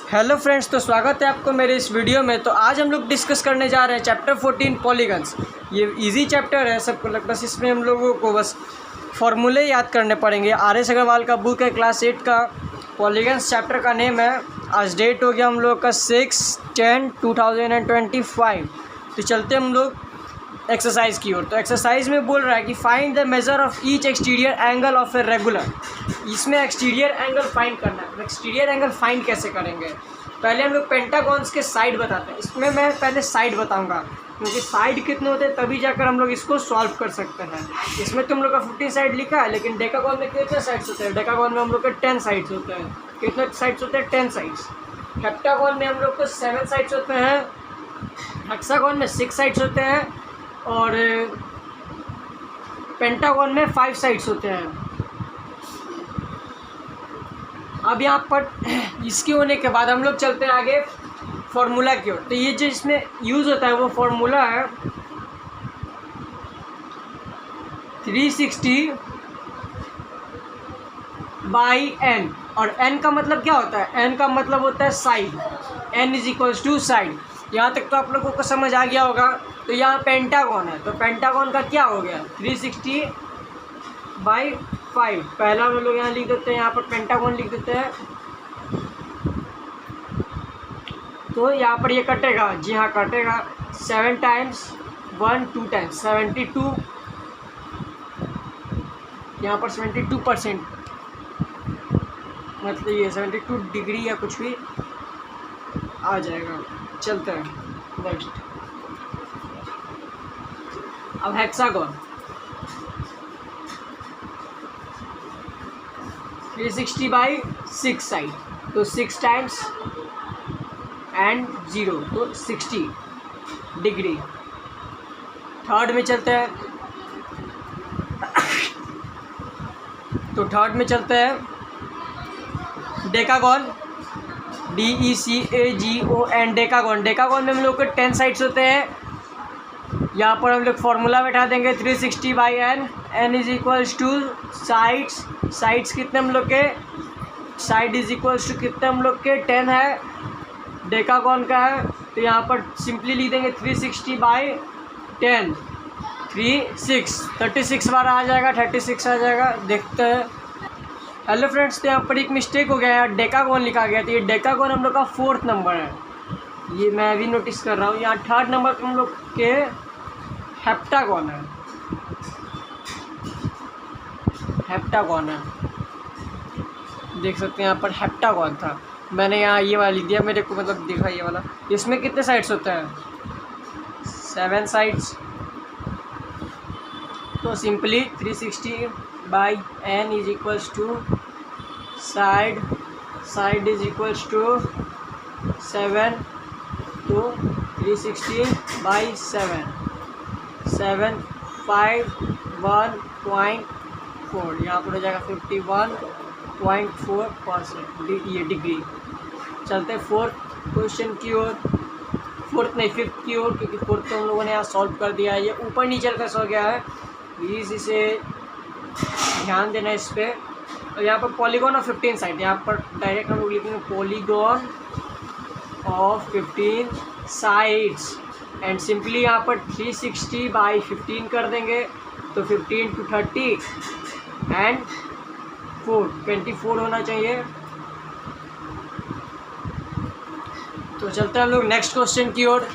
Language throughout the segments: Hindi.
हेलो फ्रेंड्स, तो स्वागत है आपको मेरे इस वीडियो में। तो आज हम लोग डिस्कस करने जा रहे हैं चैप्टर 14 पॉलीगन्स। ये इजी चैप्टर है सबको बस इसमें हम लोगों को बस फॉर्मूले याद करने पड़ेंगे। RS अग्रवाल का बुक है, क्लास 8 का। पॉलीगन्स चैप्टर का नेम है। आज डेट हो गया हम लोग का 6/10/2025। तो चलते हम लोग एक्सरसाइज की ओर। तो एक्सरसाइज में बोल रहा है कि find the measure of each exterior angle of a regular. इसमें एक्सटीरियर एंगल फाइंड करना है। एक्सटीरियर एंगल फाइंड कैसे करेंगे? पहले हम लोग पेंटागॉन्स के साइड बताते हैं। इसमें मैं पहले साइड बताऊंगा, क्योंकि साइड कितने होते हैं तभी जाकर हम लोग इसको सॉल्व कर सकते हैं। इसमें तुम लोग का 15 साइड लिखा है, लेकिन डेकागॉन में कितने साइड्स होते हैं? डेकागॉन में हम लोग के 10 साइड्स होते हैं। कितने साइड्स होते हैं? 10 साइड्स। हेप्टागॉन में हम लोग को 7 साइड्स होते हैं। हेक्सागॉन में 6 साइड्स होते हैं। और पेंटागॉन में 5 साइड्स होते हैं। अब यहाँ पर इसके होने के बाद हम लोग चलते हैं आगे फॉर्मूला की ओर। तो ये जो इसमें यूज़ होता है वो फॉर्मूला है 360/n। और n का मतलब क्या होता है? n का मतलब होता है साइड। n = side. यहाँ तक तो आप लोगों को समझ आ गया होगा। तो यहाँ पेंटागॉन है, तो पेंटागॉन का क्या हो गया? 360/5। पहला हम लोग यहाँ लिख देते हैं, यहाँ पर पेंटागॉन लिख देते हैं। तो यहाँ पर ये कटेगा, जी हाँ कटेगा। 7 टाइम्स 1 2 टाइम्स 72। यहाँ पर 72%, मतलब ये 72 डिग्री या कुछ भी आ जाएगा। चलते हैं नेक्स्ट। अब हेक्सागॉन 360/6 साइड, तो 6 टाइम्स एंड 0, तो 60 डिग्री। थर्ड में चलते हैं। तो थर्ड में चलते हैं डेकागॉन, DECAGON। डेकागॉन, डेकागॉन में हम लोग के 10 साइड्स होते हैं। यहाँ पर हम लोग फॉर्मूला बैठा देंगे 360/n। n = sides. साइड्स कितने हम लोग के? साइड = कितने हम लोग के? 10 है। डेकागॉन का है, तो यहाँ पर सिंपली लिख देंगे 360/10। 36 बार आ जाएगा, 36 आ जाएगा। देखते हैं। हेलो फ्रेंड्स, तो यहाँ पर एक मिस्टेक हो गया है, डेकागॉन लिखा गया। तो ये डेकागॉन हम लोग का 4th नंबर है, ये मैं अभी नोटिस कर रहा हूँ। यहाँ 3rd नंबर पर हम लोग के हेप्टागॉन है। हेप्टागॉन है, देख सकते हैं यहाँ पर हेप्टागॉन था। मैंने यहाँ ये वाला लिख दिया, मेरे को मतलब देखा ये वाला। इसमें कितने साइड्स होते हैं? 7 साइड्स। तो सिंपली 360/n = साइड। साइड = 7, तो 360/7। 7 5 1.4, यहाँ पर हो जाएगा 51.4% ये डिग्री। चलते हैं 4th क्वेश्चन की ओर। 5th की ओर, क्योंकि 4th तो हम लोगों ने यहाँ सॉल्व कर दिया है। ये ऊपर नीचे का हो गया है, प्लीज़ इसे ध्यान देना इस पर। और यहाँ पर पॉलीगॉन ऑफ 15 साइड, यहाँ पर डायरेक्ट हम लोग लिखेंगे polygon of 15 sides. And simply यहाँ पर 360/15 कर देंगे, तो 15 × 30 एंड 4 24 होना चाहिए। तो चलते हैं हम लोग नेक्स्ट क्वेश्चन की ओर।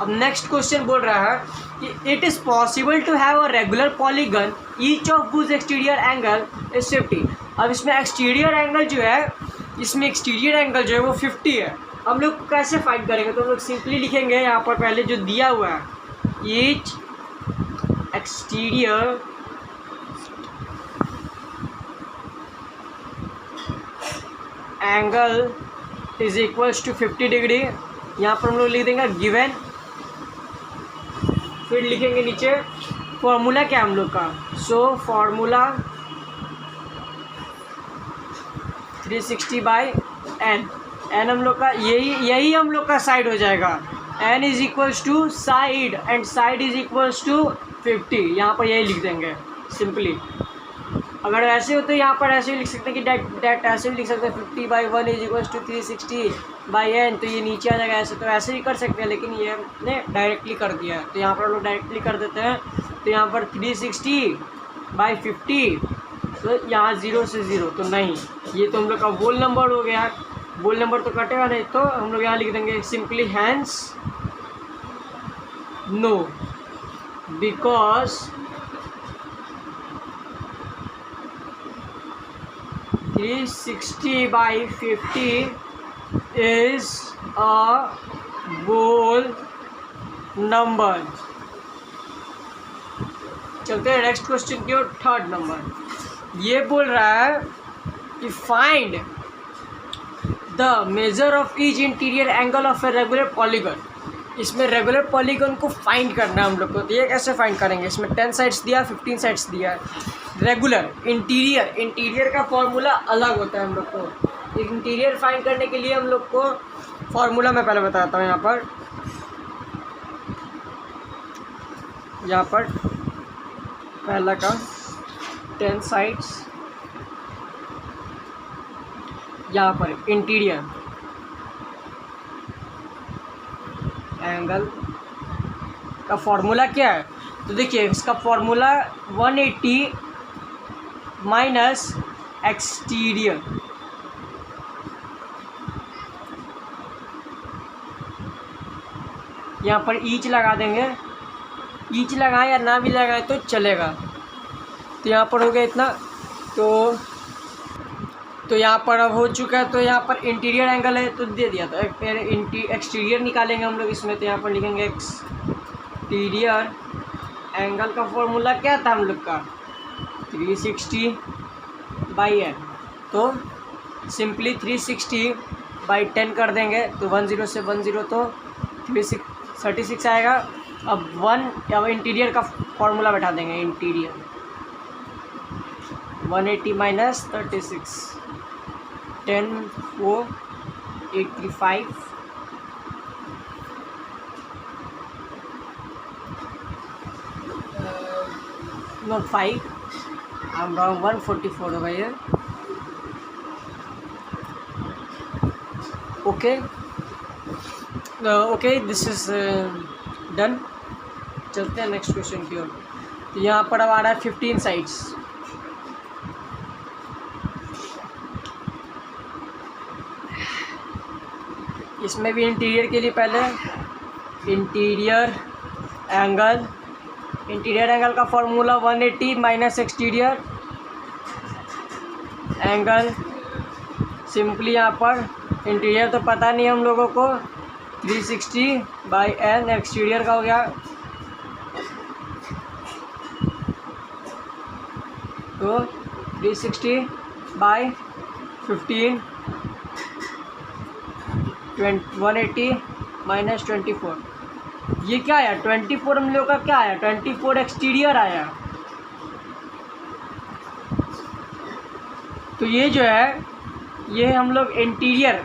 अब नेक्स्ट क्वेश्चन बोल रहा है कि it is possible to have a regular polygon each of whose exterior angle is 50। अब इसमें एक्सटीरियर एंगल जो है, इसमें एक्सटीरियर एंगल जो है वो 50 है। हम लोग कैसे फाइंड करेंगे? तो हम लोग सिंपली लिखेंगे यहाँ पर पहले जो दिया हुआ है, each exterior angle is equals to 50 degree. यहाँ पर हम लोग लिख देंगे गिवन। फिर लिखेंगे नीचे फॉर्मूला क्या हम लोग का। So formula 360/n। n हम लोग का यही हम लोग का साइड हो जाएगा। n = side and side = 50। यहाँ पर यही लिख देंगे सिंपली। अगर ऐसे हो तो यहाँ पर ऐसे भी लिख सकते हैं कि डेट ऐसे भी लिख सकते हैं 50/1 = 360/n, तो ये नीचे आ जाएगा ऐसे, तो ऐसे भी कर सकते हैं, लेकिन ये हमने डायरेक्टली कर दिया है, तो यहाँ पर हम लोग डायरेक्टली कर देते हैं। तो यहाँ पर 360/50, तो यहाँ 0 से 0 तो नहीं, ये तो हम लोग का होल नंबर हो गया, होल नंबर तो कटेगा नहीं, तो हम लोग यहाँ लिख देंगे simply hence no, because 360/50 is a whole number। चलते हैं नेक्स्ट क्वेश्चन की ओर, थर्ड नंबर। ये बोल रहा है कि find the measure of each interior angle of a regular polygon. इसमें रेगुलर पॉलीगन को फाइंड करना है हम लोग को, तो ये कैसे फाइंड करेंगे? इसमें 10 साइड्स दिया, 15 साइड्स दिया है। रेगुलर इंटीरियर का फॉर्मूला अलग होता है हम लोग को। इंटीरियर फाइंड करने के लिए हम लोग को फॉर्मूला मैं पहले बताता हूँ। यहाँ पर पहला का 10 साइड्स, यहाँ पर इंटीरियर एंगल का फॉर्मूला क्या है? तो देखिए इसका फॉर्मूला 180 माइनस एक्सटीरियर, यहाँ पर ईच लगा देंगे, ईच लगाएं या ना भी लगाएं तो चलेगा। तो यहाँ पर हो गया इतना, तो यहाँ पर अब हो चुका है। तो यहाँ पर इंटीरियर एंगल है तो दे दिया था, एक्सटीरियर निकालेंगे हम लोग इसमें। तो यहाँ पर लिखेंगे एक्सटीरियर एंगल का फॉर्मूला क्या था हम लोग का? 360/n। तो सिंपली 360/10 कर देंगे, तो 10 से 10 तो 36 आएगा। अब इंटीरियर का फॉर्मूला बैठा देंगे, interior 180 minus 36, 10 4 835, not 5, I'm wrong, 144 होगा ये। Okay this is done. चलते हैं नेक्स्ट क्वेश्चन की ओर। तो यहाँ पर अब आ रहा है 15 साइड्स। इसमें भी इंटीरियर के लिए पहले इंटीरियर एंगल का formula 180 minus exterior angle. Simply यहाँ पर इंटीरियर तो पता नहीं हम लोगों को, 360/n, एक्सटीरियर का हो गया तो 360/15, 180 माइनस 24। ये क्या आया? 24 हम लोग का क्या आया? 24 एक्सटीरियर आया। तो ये जो है ये हम लोग इंटीरियर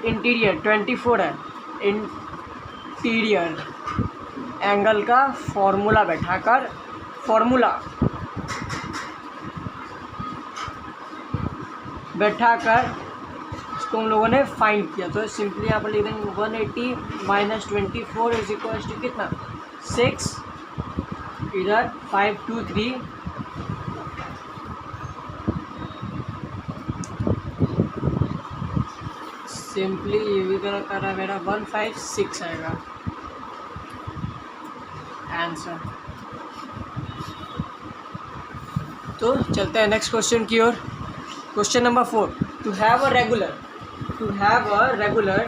24 है, इंटीरियर एंगल का फॉर्मूला बैठाकर इसको हम लोगों ने फाइंड किया। तो सिंपली यहाँ पर लिख देंगे 180 माइनस 24 इज इक्वल्स टू कितना? 6, इधर 5 2 3, सिंपली ये भी करा मेरा 156 आएगा आंसर। तो चलते हैं नेक्स्ट क्वेश्चन की ओर। Question number 4, to have a regular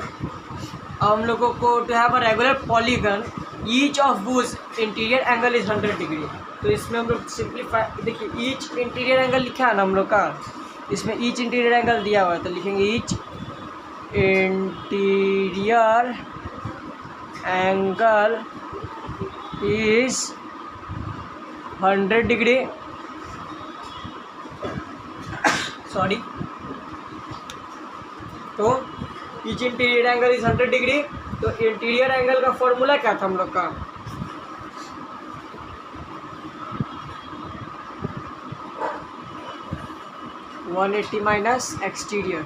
हम लोगों को to have a regular polygon each of whose interior angle is 100 degree. तो इसमें हम लोग सिंपलीफाई, देखिए ईच इंटीरियर एंगल लिखा है ना हम लोग का, इसमें ईच इंटीरियर एंगल दिया हुआ है, तो लिखेंगे each interior angle is 100 degree, sorry. तो each interior angle is 100 degree. तो इंटीरियर एंगल का फॉर्मूला क्या था हम लोग का? 180 माइनस एक्सटीरियर।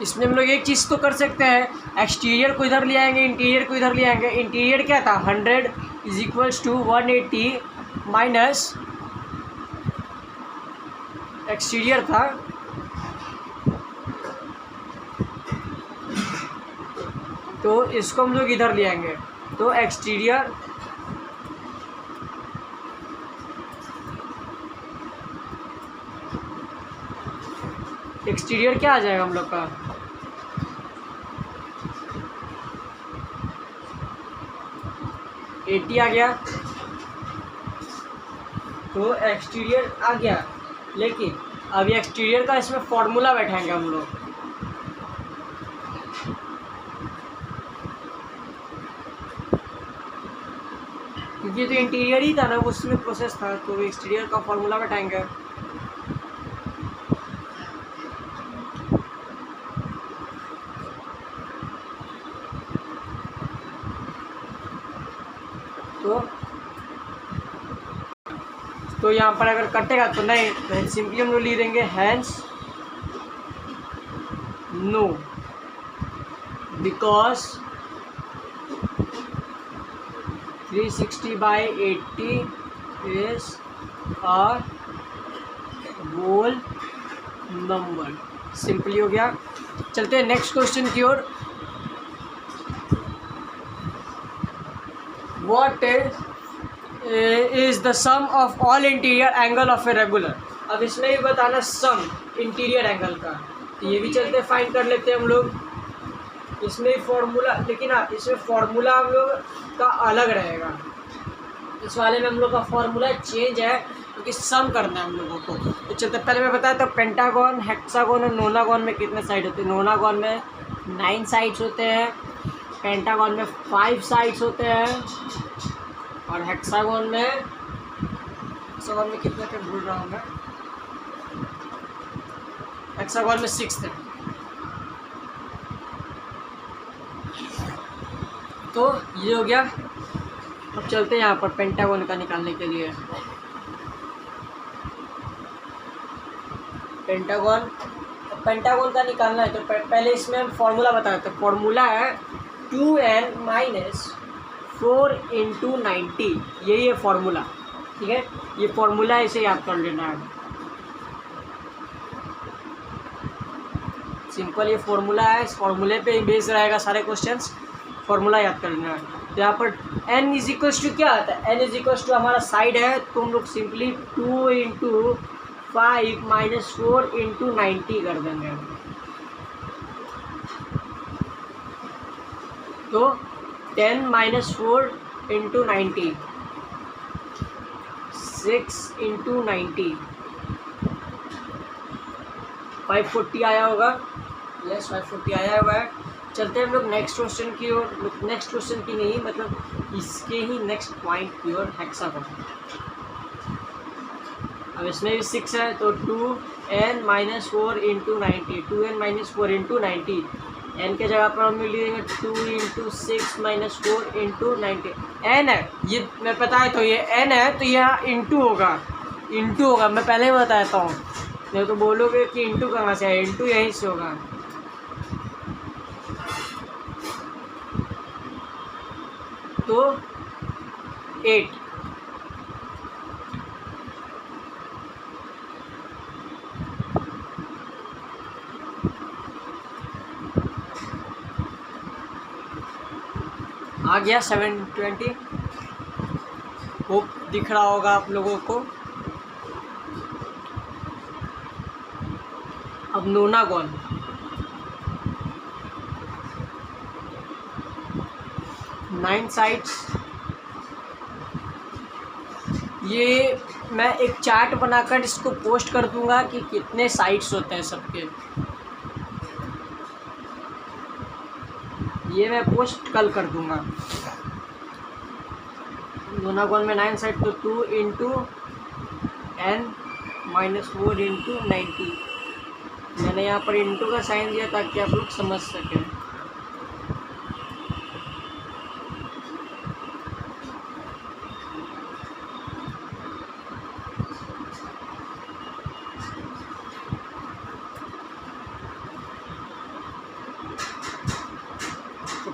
इसमें हम लोग एक चीज़ तो कर सकते हैं, एक्सटीरियर को इधर ले आएंगे, इंटीरियर को इधर ले आएंगे। इंटीरियर क्या था 100 is equals to 180 minus exterior था, तो इसको हम लोग इधर ले आएंगे। तो एक्सटीरियर क्या आ जाएगा हम लोग का, एटी आ गया। तो एक्सटीरियर आ गया, लेकिन अभी एक्सटीरियर का इसमें फॉर्मूला बैठाएंगे हम लोग। क्योंकि तो इंटीरियर ही था ना, उसमें प्रोसेस था, तो एक्सटीरियर का फॉर्मूला बैठाएंगे। तो यहाँ पर अगर कटेगा तो नहीं, तो सिंपली हम लोग लिख देंगे hence no, because 360/80 is a whole number. Simply हो गया। चलते हैं नेक्स्ट क्वेश्चन की ओर। What is the sum of all interior angle of a regular. अब इसमें भी बताना सम इंटीरियर एंगल का, तो ये भी चलते फाइंड कर लेते हैं हम लोग। इसमें फॉर्मूला, लेकिन इसमें फॉर्मूला हम लोग का अलग रहेगा, इस वाले में हम लोग का फॉर्मूला चेंज है, क्योंकि सम करना है हम लोगों को। तो चलते पहले मैं बताया तो पेंटागन, हेक्सागन और नोनागन में कितने साइड होते हैं। नोनागन में 9 साइड्स होते हैं, पेंटागन में 5 साइड्स होते हैं, और हेक्सागन में कितने पे भूल रहा हूँ मैं, हेक्सागन में 6 थे। तो ये हो गया। अब चलते हैं यहाँ पर पेंटागन का निकालने के लिए। पेंटागन का निकालना है तो पहले इसमें हम फॉर्मूला बताए। तो फॉर्मूला है 2n माइनस 4 इंटू 90, यही है फॉर्मूला। ठीक है, ये फॉर्मूला इसे याद कर लेना है। सिंपल ये फॉर्मूला है, इस फॉर्मूले पे ही बेस रहेगा सारे क्वेश्चंस। फॉर्मूला याद कर लेना है। तो यहाँ पर n इज इक्वल्स टू क्या आता है, n इज इक्वल्स टू हमारा साइड है, तो हम लोग सिंपली 2 इंटू 5 माइनस 4 इंटू 90 कर देंगे। तो 10 माइनस 4 इंटू 90, 6 इंटू 90, 540 आया होगा। यस 540 आया हुआ है। चलते हैं हम लोग नेक्स्ट क्वेश्चन की ओर। नेक्स्ट क्वेश्चन की नहीं, मतलब इसके ही नेक्स्ट पॉइंट की ओर, हेक्सागन। अब इसमें भी 6 है, तो 2n minus 4 into 90, 2n minus 4 into 90, n के जगह पर हम मिल लेंगे 2 इंटू 6 माइनस 4 इंटू 90। n है ये, मैं पता है, तो ये n है, तो यहाँ इंटू होगा, मैं पहले ही बताता हूँ। नहीं तो बोलोगे कि इंटू कहाँ से है, इंटू यहीं से होगा। तो 8, आ गया 720। होप दिख रहा होगा आप लोगों को। अब नोनागन, नाइन साइड्स। ये मैं एक चार्ट बनाकर इसको पोस्ट कर दूंगा कि कितने साइड्स होते हैं सबके। ये मैं पोस्ट कल कर दूंगा। नोनागन में 9 साइड, तो 2 इंटू n माइनस 4 इंटू 90। मैंने यहाँ पर इंटू का साइन दिया ताकि आप लोग समझ सकें।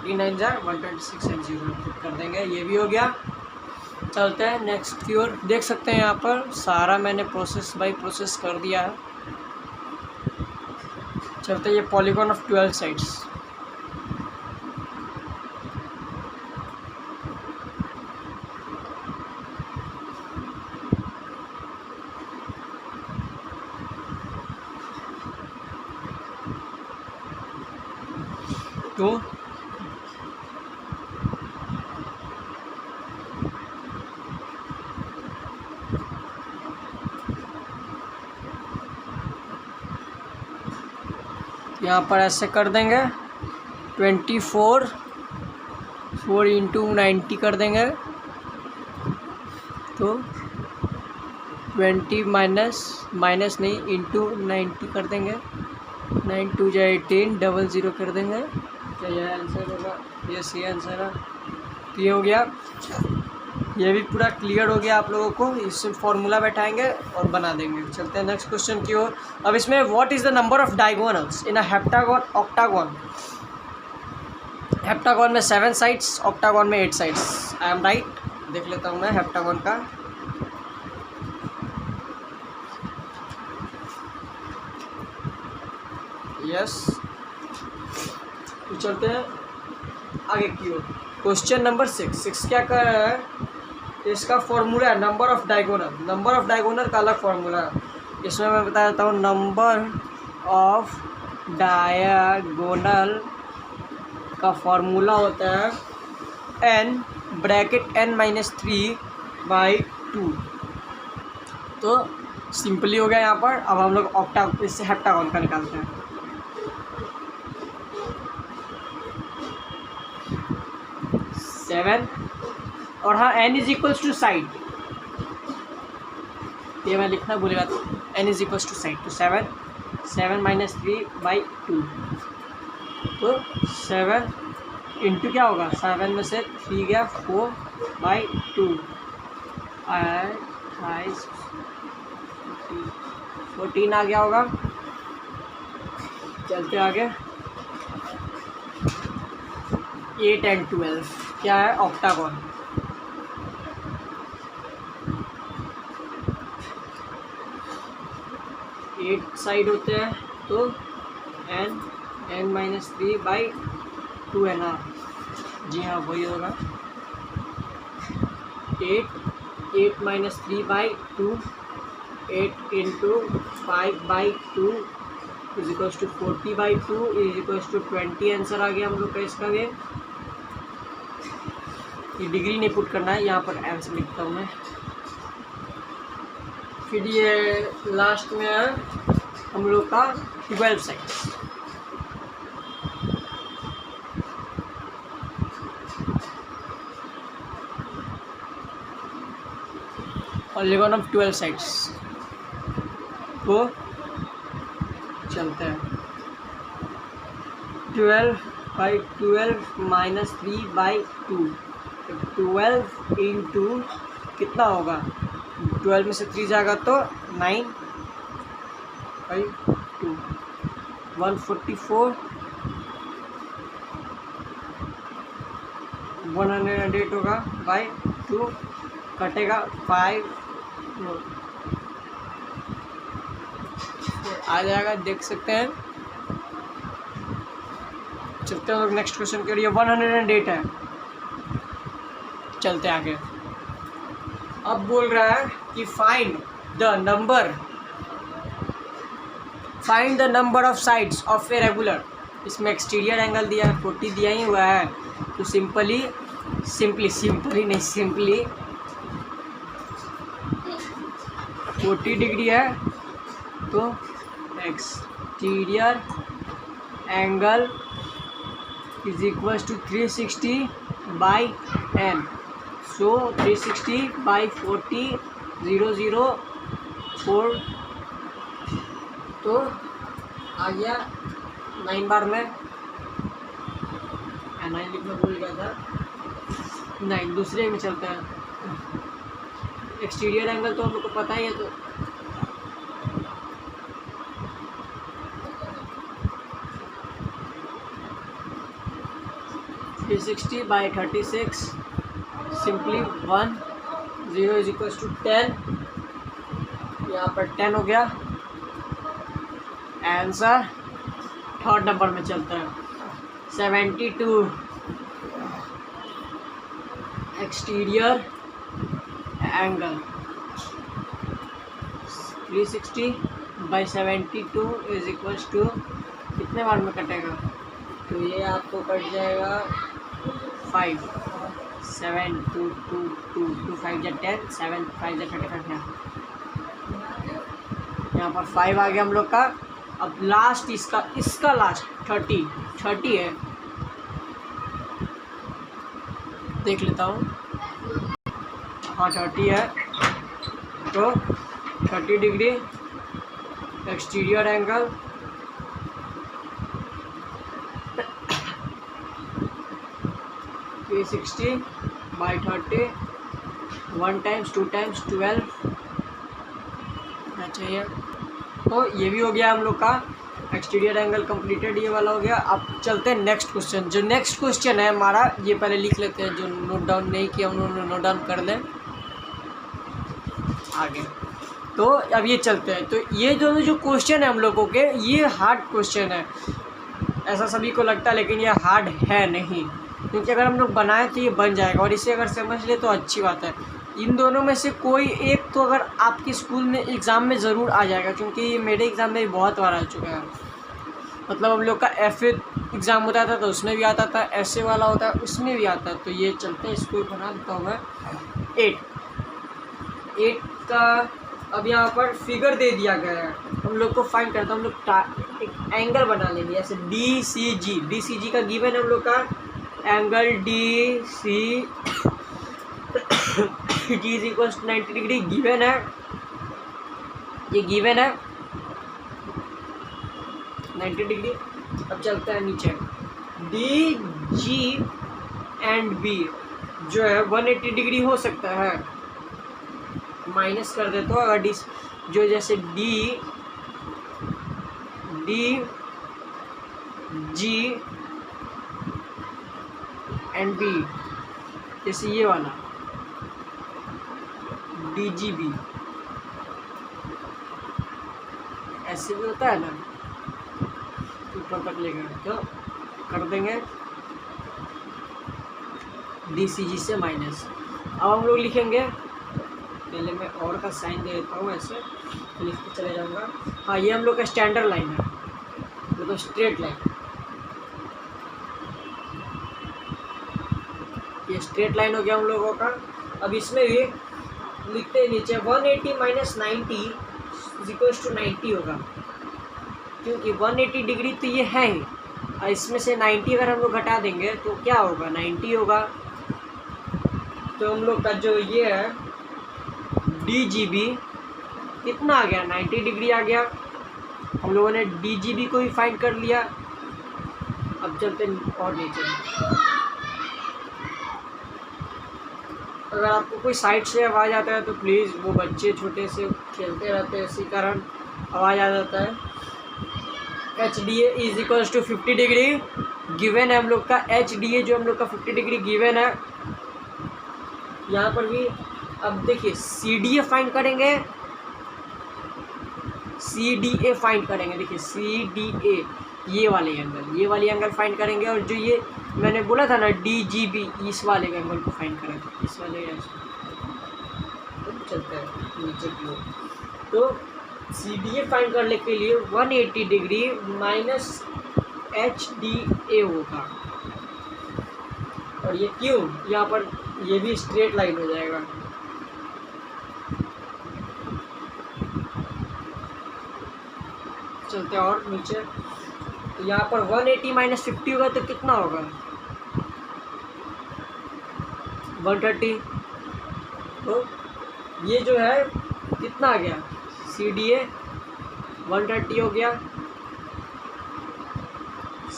49 जा 126 एंड 0 पुट कर देंगे। ये भी हो गया। चलते हैं नेक्स्ट की ओर। देख सकते हैं यहाँ पर सारा मैंने प्रोसेस बाय प्रोसेस कर दिया है। चलते हैं ये पॉलीगॉन ऑफ 12 साइड्स। तो यहाँ पर ऐसे कर देंगे 24 4 इंटू 90 कर देंगे। तो 20 माइनस नहीं इंटू 90 कर देंगे। 9 2 जा 18 डबल 0 कर देंगे। क्या यह आंसर होगा? यस ये आंसर है। तो ये हो गया। ये भी पूरा क्लियर हो गया आप लोगों को। इससे फॉर्मूला बैठाएंगे और बना देंगे। चलते हैं नेक्स्ट क्वेश्चन की ओर। अब इसमें what is the number of diagonals in a heptagon octagon? Heptagon में 7 साइड्स, ऑक्टागोन में 8 साइड्स। I am right. देख लेता हूँ मैं हेप्टागोन का। यस। तो चलते हैं आगे की ओर। क्वेश्चन नंबर 6 क्या कर रहा है? इसका फॉर्मूला है number of diagonal. Number of diagonal का अलग फॉर्मूला है। इसमें मैं बता देता हूँ। नंबर ऑफ डायगोनल का फॉर्मूला होता है n ब्रैकेट n-3/2। तो सिंपली हो गया यहाँ पर। अब हम लोग ऑक्टा इससे हेप्टागोन का निकालते हैं। सेवन और हाँ n is equals to side. ये मैं लिखना भूलेगा तो n is equals to side. तो 7 -3/2। तो 7 इंटू क्या होगा? 7 में से 3 गया 4/2 14 आ गया होगा। चलते आगे। 8 एंड 12 क्या है? ऑक्टागोन। एट साइड होते हैं तो n-3/2 है ना? जी हाँ वही होगा। 8 -3/2 8 into 5/2 is equals to 40/2 is equals to 20। Answer आ गया हम लोग का इसका। ये डिग्री नहीं पुट करना है, यहाँ पर आंसर लिखता हूँ मैं। फिर ये लास्ट में है हम लोग का 12 साइड्स। पॉलीगॉन ऑफ 12 साइड्स को चलते हैं। 12/12 -3/2। 12 इंटू कितना होगा? 12 में से 3 जाएगा तो 9/2 144 108 होगा बाई 2 कटेगा 5 आ जाएगा। देख सकते हैं। चलते हैं नेक्स्ट क्वेश्चन के लिए। 108 है। चलते आगे। अब बोल रहा है कि find the number of sides of a regular. इसमें एक्सटीरियर एंगल दिया है 40 दिया ही हुआ है। तो सिंपली 40 डिग्री है तो exterior angle is equals to 360/n। So 360/40 004। तो आ गया 9 बार में। 9 लिखना भूल गया था। 9 दूसरे में चलते हैं। एक्सटीरियर एंगल तो हम लोग को पता ही है। तो 360 by 36 simply 1 0 is equal to 10, यहाँ पर 10 हो गया आंसर। थर्ड नंबर में चलते हैं 72 exterior angle 360 by 72 is equal to कितने बार में कटेगा, तो ये आपको कट जाएगा 5 7 2 2 2 2 5 जा 10 7 5 जा 35 है, यहाँ पर 5 आ गया हम लोग का। अब लास्ट इसका लास्ट 30 है, देख लेता हूँ। हाँ 30 है, तो 30 degree exterior angle 360 by 30 1 times 2 times 12 चाहिए। तो ये भी हो गया हम लोग का एक्सटीरियर एंगल कंप्लीटेड, ये वाला हो गया। अब चलते हैं नेक्स्ट क्वेश्चन। जो नेक्स्ट क्वेश्चन है हमारा, ये पहले लिख लेते हैं, जो नोट डाउन नहीं किया उन्होंने नोट डाउन कर लें आगे। तो अब ये चलते हैं। तो ये दोनों जो क्वेश्चन है हम लोगों के, ये हार्ड क्वेश्चन है, ऐसा सभी को लगता है, लेकिन ये हार्ड है नहीं, क्योंकि अगर हम लोग बनाए तो ये बन जाएगा, और इसे अगर समझ ले तो अच्छी बात है। इन दोनों में से कोई एक तो अगर आपके स्कूल में एग्ज़ाम में ज़रूर आ जाएगा, क्योंकि ये मेरे एग्ज़ाम में भी बहुत बार आ चुका है। मतलब हम लोग का FA एग्ज़ाम होता था तो उसमें भी आता था, ऐसे वाला होता है उसमें भी आता है। तो ये चलते हैं, इसको बना देता हूँ मैं 8 का। अब यहाँ पर फिगर दे दिया गया है, हम लोग को फाइंड करता हम लोग एक एंगल बना लेंगे, जैसे DCG का गिवन है हम लोग का angle DC G is equal 90 degree given है, ये गिवन है 90 डिग्री। अब चलता है नीचे, DG एंड B जो है 180 डिग्री हो सकता है, माइनस कर देता हूँ। अगर जो जैसे DG एंड B, जैसे ये वाला DGB ऐसे भी होता है ना, ऊपर तक लेकर, तो कर देंगे DCG से माइनस। अब हम लोग लिखेंगे, पहले मैं और का साइन दे देता हूँ, ऐसे लिख के चले जाऊँगा। हाँ, ये हम लोग का स्टैंडर्ड लाइन है, मतलब स्ट्रेट लाइन, ये स्ट्रेट लाइन हो गया हम लोगों का। अब इसमें भी लिखते हैं नीचे 180 माइनस 90 इज इक्वल टू 90 होगा, क्योंकि 180 डिग्री तो ये है ही, और इसमें से 90 अगर हम लोग घटा देंगे तो क्या होगा, 90 होगा। तो हम लोग का जो ये है DGB कितना आ गया, 90 डिग्री आ गया। हम लोगों ने DGB को भी फाइंड कर लिया। अब चलते और नीचे, अगर आपको कोई साइड से आवाज़ आता है तो प्लीज़, वो बच्चे छोटे से खेलते रहते हैं, इसी कारण आवाज़ आ जाता है। HDA is equal to 50 degree given है हम लोग का, HDA जो हम लोग का 50 डिग्री गिवन है। यहाँ पर भी अब देखिए CDA फाइंड करेंगे, CDA फाइंड करेंगे, देखिए CDA ये वाले एंगल फाइंड करेंगे, और जो ये मैंने बोला था ना DGB, इस वाले एंगल को फाइंड करेंगे, इस वाले तो चलते हैं नीचे की ओर। तो CDA फाइंड करने के लिए 180 डिग्री माइनस HDA होगा, और ये क्यों, यहाँ पर ये भी स्ट्रेट लाइन हो जाएगा। चलते हैं और नीचे, तो यहाँ पर 180 माइनस 50 होगा तो कितना होगा, 130। तो ये जो है कितना आ गया, CDA 130 हो गया,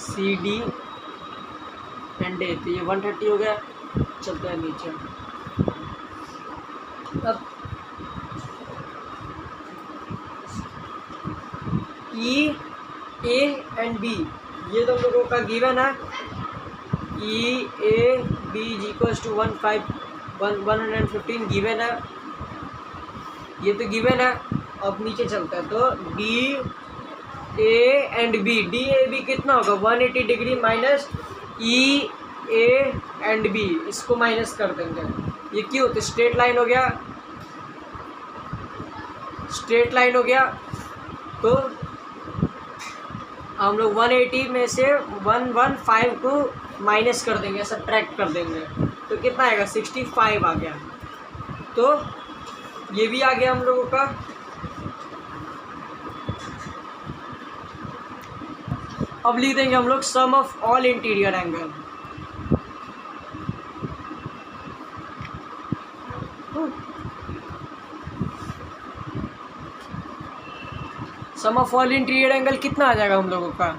CD एंड A, तो ये 130 हो गया। चलते हैं नीचे, अब E A एंड B ये दोनों लोगों का गिवन है, E A B is equals to 115 given है, ये तो गिवन है। अब नीचे चलता है तो D A and B, D A B कितना होगा 180 degree minus E A and B, इसको माइनस कर देंगे। ये क्यों, तो स्ट्रेट लाइन हो गया, स्ट्रेट लाइन हो गया। तो हम लोग 180 में से 115 को माइनस कर देंगे, सब्ट्रैक्ट कर देंगे, तो कितना आएगा 65 आ गया। तो ये भी आ गया हम लोगों का। अब लिख देंगे हम लोग sum of all interior angle. Sum of all interior angle कितना आ जाएगा हम लोगों का,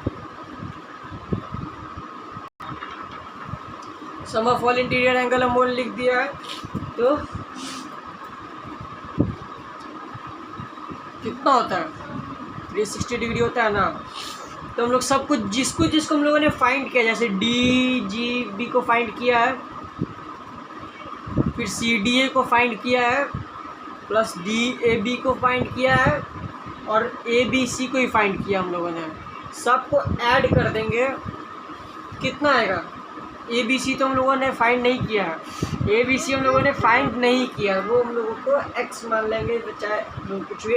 sum of all interior angle हम लिख दिया है। तो कितना होता है 360 डिग्री होता है ना। तो हम लोग सब कुछ जिसको हम लोगों ने फाइंड किया, जैसे डी जी बी को फाइंड किया है, फिर सी डी ए को फाइंड किया है, प्लस डी ए बी को फाइंड किया है, और ए बी सी को ही फाइंड किया हम लोगों ने, सबको ऐड कर देंगे। कितना आएगा, ए बी सी तो हम लोगों ने फाइंड नहीं किया है, ए बी सी हम लोगों ने फाइंड नहीं किया, वो हम लोगों को एक्स मान लेंगे, तो चाहे कुछ भी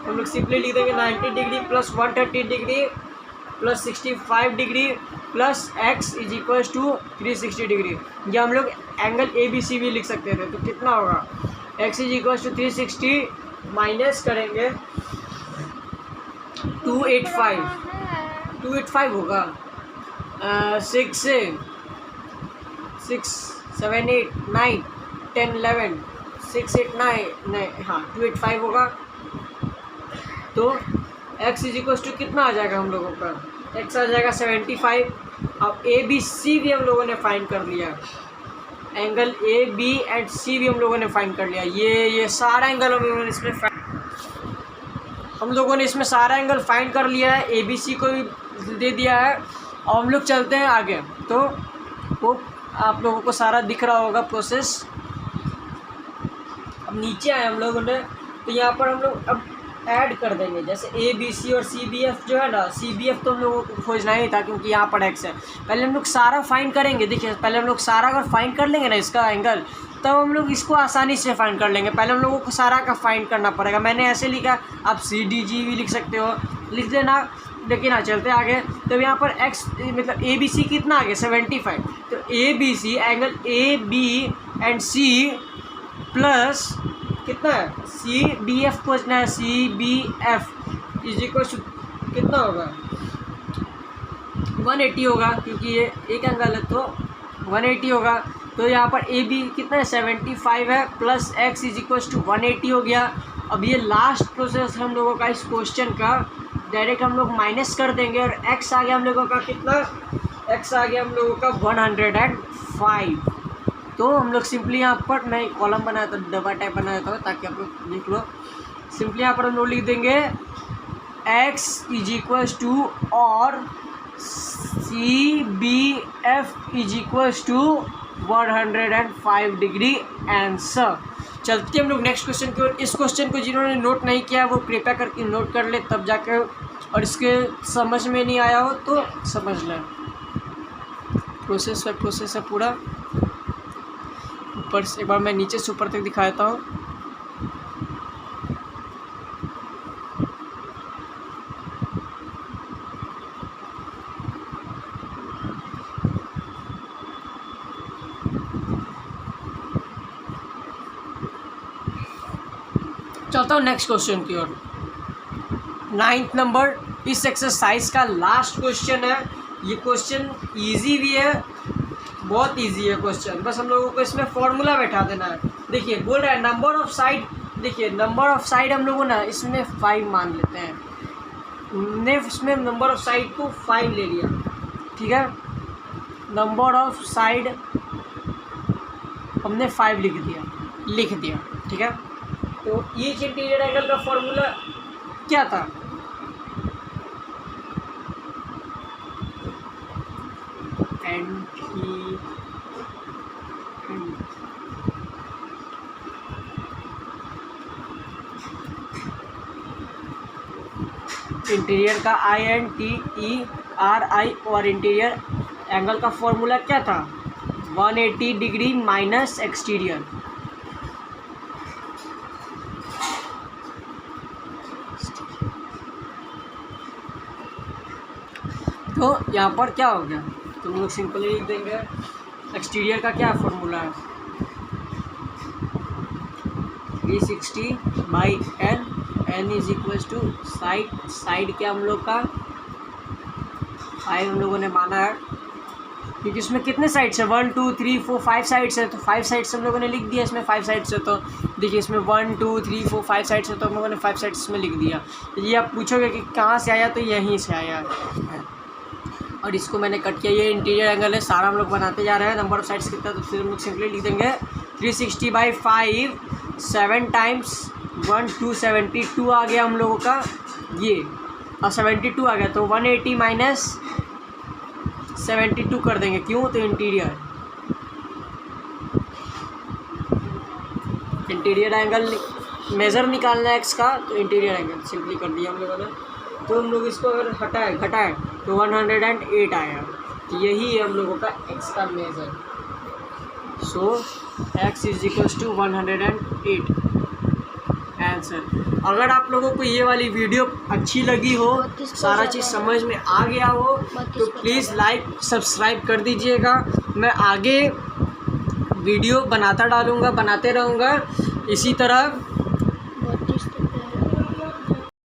हम लोग सिंपली लिख देंगे 90 degree plus 130 degree plus 65 degree plus x is equals to 360 degree. या हम लोग एंगल ए बी सी भी लिख सकते थे। तो कितना होगा, x is equals to 360 minus करेंगे 285 होगा 6 7 8 9 10 11 6 8 9 हाँ 285 होगा। तो x इज इक्वल्स टू कितना आ जाएगा हम लोगों का, x आ जाएगा 75। अब ए बी सी भी हम लोगों ने फाइंड कर लिया, एंगल ए बी एंड सी भी हम लोगों ने फाइंड कर लिया। ये सारा एंगल हम लोगों ने इसमें सारा एंगल फाइंड कर लिया है, ए बी सी को भी दे दिया है। और हम लोग चलते हैं आगे। तो वो आप लोगों को सारा दिख रहा होगा प्रोसेस। अब नीचे आए हम लोगों ने, तो यहाँ पर हम लोग अब ऐड कर देंगे, जैसे ए बी सी और सी बी एफ जो है ना, सी बी एफ तो हम लोगों को खोजना ही था क्योंकि यहाँ पर एक्स है। पहले हम लोग सारा फाइंड करेंगे, देखिए पहले हम लोग सारा अगर फाइंड कर लेंगे ना इसका एंगल, तब हम लोग इसको आसानी से फाइंड कर लेंगे। पहले हम लोगों को सारा का फाइंड करना पड़ेगा। मैंने ऐसे लिखा, आप सी डी जी भी लिख सकते हो, लिख देना। लेकिन हाँ चलते आगे। तो यहाँ पर एक्स मतलब ए बी सी कितना आ गया 75। तो A B C angle A B and C plus कितना है सी बी एफ खोजना है, C B F is equal to कितना होगा 180 होगा, क्योंकि ये एक एंगल है तो 180 होगा। तो यहाँ पर ए बी कितना है 75 है, plus x is equal to 180 हो गया। अब ये लास्ट प्रोसेस हम लोगों का इस क्वेश्चन का, डायरेक्ट हम लोग माइनस कर देंगे और एक्स आ गया हम लोगों का कितना, एक्स आ गया हम लोगों का 105। तो हम लोग सिंपली यहाँ पर, मैं कॉलम बनाया था, डबल टाइप बनाया था ताकि आप लोग लिख लो। सिंपली यहाँ पर हम लोग लिख देंगे एक्स इज इक्वल्स टू और C B F is equals to 105 degree answer. चलते हम लोग नेक्स्ट क्वेश्चन की ओर। इस क्वेश्चन को जिन्होंने नोट नहीं किया वो कृपया करके नोट कर ले, तब जाकर, और इसके समझ में नहीं आया हो तो समझ लें। प्रोसेस है पूरा। ऊपर से एक बार मैं नीचे से ऊपर तक दिखा देता हूँ। चलता हूँ नेक्स्ट क्वेश्चन की ओर। 9th नंबर इस एक्सरसाइज का लास्ट क्वेश्चन है। ये क्वेश्चन इजी भी है, बहुत इजी है क्वेश्चन, बस हम लोगों को इसमें फॉर्मूला बैठा देना है। देखिए बोल रहा है नंबर ऑफ साइड, देखिए नंबर ऑफ साइड हम लोगों ना इसमें 5 मान लेते हैं। हमने इसमें नंबर ऑफ साइड को 5 ले लिया, ठीक है। नंबर ऑफ साइड हमने 5 लिख दिया, ठीक है। तो ईच इंटीरियर एंगल का फॉर्मूला क्या था, एंड इंटीरियर का INTERI और इंटीरियर एंगल का फॉर्मूला क्या था, 180 डिग्री माइनस एक्सटीरियर। तो यहाँ पर क्या हो गया, तो हम लोग सिंपली लिख देंगे एक्सटीरियर का क्या फॉर्मूला है, 360/n, n is equals to side क्या हम लोग का 5 हम लोगों ने माना है, क्योंकि इसमें कितने साइड्स है, 1 2 3 4 5 साइड्स है, तो 5 साइड्स हम लोगों ने लिख दिया इसमें 5 साइड्स है। तो देखिए इसमें 1 2 3 4 5 साइड्स है, तो हम लोगों ने 5 साइड्स में लिख दिया। तो ये आप पूछोगे कि कहाँ से आया, तो यहीं से आया है। और इसको मैंने कट किया, ये इंटीरियर एंगल है, सारा हम लोग बनाते जा रहे हैं। नंबर ऑफ साइड्स कितना, तो फिर हम लोग सिंपली लिख देंगे 360/5, 7 टाइम्स 1 272 आ गया हम लोगों का ये, और 72 आ गया, तो 180 माइनस 72 कर देंगे, क्यों, तो इंटीरियर एंगल मेज़र निकालना है एक्स का, तो इंटीरियर एंगल सिंपली कर दिया हम लोगों ने। तो हम लोग इसको अगर घटाए तो 108 आया, तो यही है हम लोगों का एक्स का measure. So x is equals to 108 answer. अगर आप लोगों को ये वाली वीडियो अच्छी लगी हो, सारा चीज़ समझ में आ गया हो, तो प्लीज़ लाइक सब्सक्राइब कर दीजिएगा। मैं आगे वीडियो बनाते रहूँगा इसी तरह।